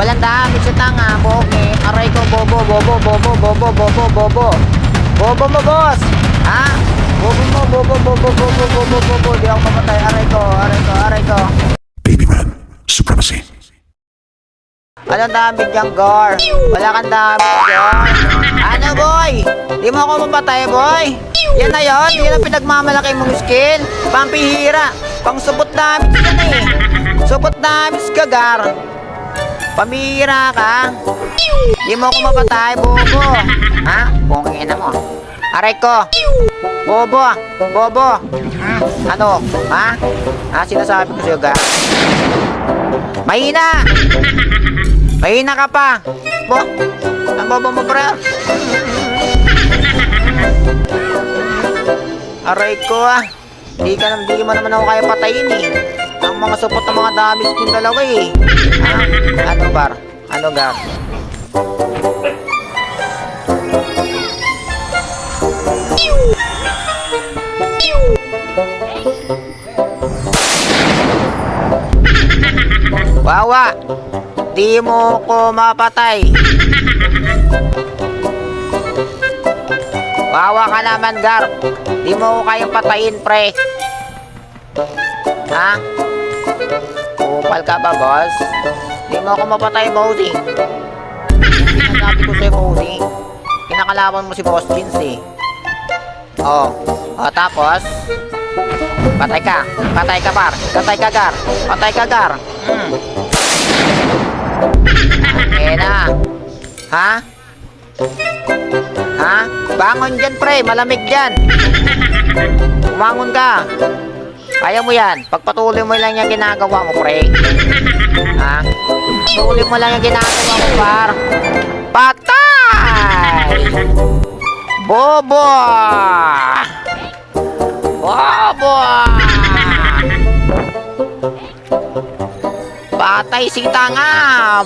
Walang damage sa tanga, bogi. Aray ko, bobo. Bobo mo, boss. Ha? Bobo. Di ako mamatay. Aray ko. Babyman Supremacy. Anong damage yung Gar? Wala kang damage Gar. Ano, boy? Di mo ako mapatay, boy. Yan na yun. Yan ang pinagmamalaki mong skill. Pampihira. Pang supot damage yan eh. Supot damage ka, Gar. Pamihira ka. Di mo ako mapatay, bobo. Ha? Bongin na mo. Aray ko. Bobo. Ano? Ha? Sinasabi ko sa'yo, Gar. Mahina ka pa. Ang bobo mo, pre. Aray ko Di mo naman ako kaya patayin eh. Ang mga support ng mga damage yung dalawa eh. Ano, Gar? Wawa, di mo ko mapatay. Wawa ka naman, Gar. Di mo ko kayang patayin, pre. Ha? Kupal ka ba, boss? Di mo ako mapatay, bossing. Sinasabi ko sa'yo, bossing. Kinakalaban mo si Boss Jeans eh. Tapos patay ka, Gar. Patay ka, Gar. Okay na. Ha? Bangon dyan, pre. Malamig dyan. Umangon ka. Kaya mo yan. Pagpatuloy mo lang yung ginagawa mo, pre. Ha? Patuloy mo lang yung ginagawa mo, par. Patay! Bobo! Patay si tanga!